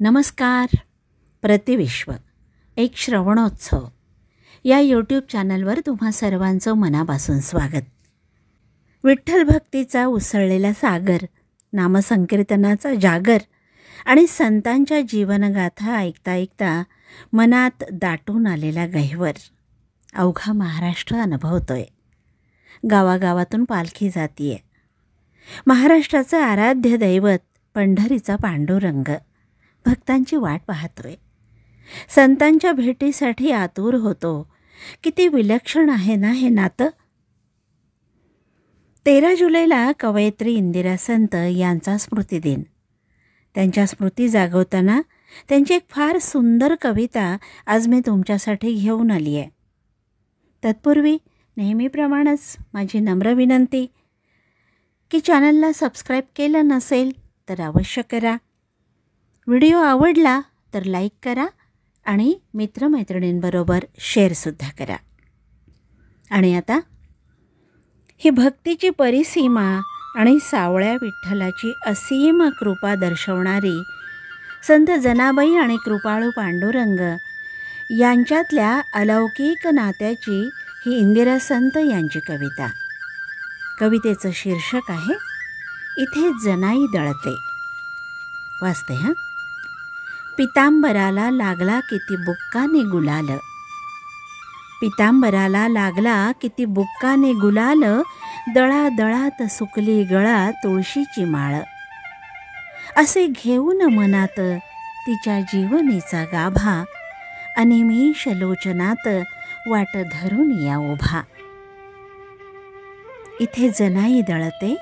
नमस्कार. प्रतिविश्व एक श्रवणोत्सव या यूट्यूब चॅनलवर तुम्हा सर्वांचं मनापासून स्वागत. विठ्ठल भक्तीचा उसळलेला सागर, नामसंकीर्तनाचा जागर आणि संतांच्या जीवनगाथा ऐकता ऐकता मनात दाटून आलेला गहिवर अवघा महाराष्ट्र अनुभवतोय. गावागावातून पालखी जातीये. महाराष्ट्राचं आराध्य दैवत पंढरीचा पांडुरंग भक्तांची वाट पाहतोय. संतांच्या भेटीसाठी आतुर होतो. किती विलक्षण आहे ना हे नातं. 13 जुलैला कवयित्री इंदिरा संत यांचा स्मृतिदिन. त्यांच्या स्मृती जागवताना त्यांची एक फार सुंदर कविता आज मी तुमच्यासाठी घेऊन आली आहे. तत्पूर्वी नेहमीप्रमाणेच माझी नम्र विनंती की चॅनलला सबस्क्राईब केलं नसेल तर अवश्य करा. व्हिडिओ आवडला तर लाईक करा आणि मित्रमैत्रिणींबरोबर शेअरसुद्धा करा. आणि आता ही भक्तीची परिसीमा आणि सावळ्या विठ्ठलाची असीम कृपा दर्शवणारी संत जनाबाई आणि कृपाळू पांडुरंग यांच्यातल्या अलौकिक नात्याची ही इंदिरा संत यांची कविता. कवितेचं शीर्षक आहे इथे जनाई दळते. वाचते हां. पितांबराला लागला किती बुक्काने गुलाल, पितांबराला लागला किती बुक्काने गुलाल, दळा दळात सुकली गळा तुळशीची माळ. असे घेऊन मनात तिच्या जीवनीचा गाभा, अनिमिष लोचनात वाट धरून या उभा. इथे जनाई दळते,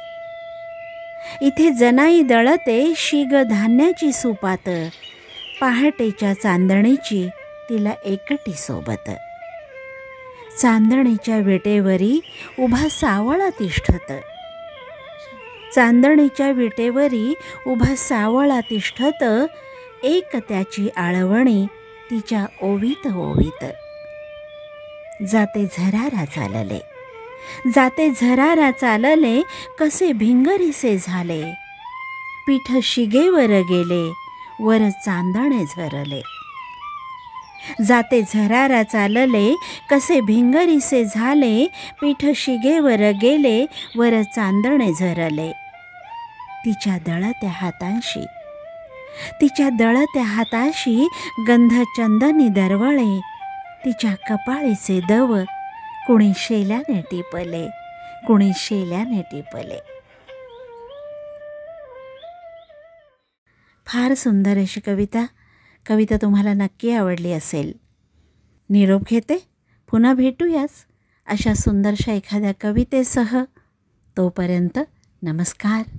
इथे जनाई दळते, शीग धान्याची सुपात, पहाटेच्या चांदणीची तिला एकटी सोबत. चांदणीच्या विटेवरी उभा सावळा तिष्ठत, चांदणीच्या विटेवरी उभा सावळा तिष्ठत, एक त्याची आळवणी तिच्या ओवीत ओवीत. जाते झरारा चालले, जाते झरारा चालले, कसे भिंगरीसे झाले, पीठ शिगेवर गेले वर चांदणे झरले. जाते झरारा चालले, कसे भिंगरीसे झाले, पीठ शिगेवर गेले वर चांदणे झरले. तिच्या दळत्या हातांशी, तिच्या दळत्या हाताशी गंधचंदनी दरवळे, तिच्या कपाळीचे दव कुणी शेल्याने टिपले, कुणी शेल्याने टिपले. फार सुंदर अशी कविता. कविता तुम्हाला नक्की आवडली असेल. निरोप घेते. पुन्हा भेटूयाच अशा सुंदरशा एखाद्या कवितेसह. तोपर्यंत नमस्कार.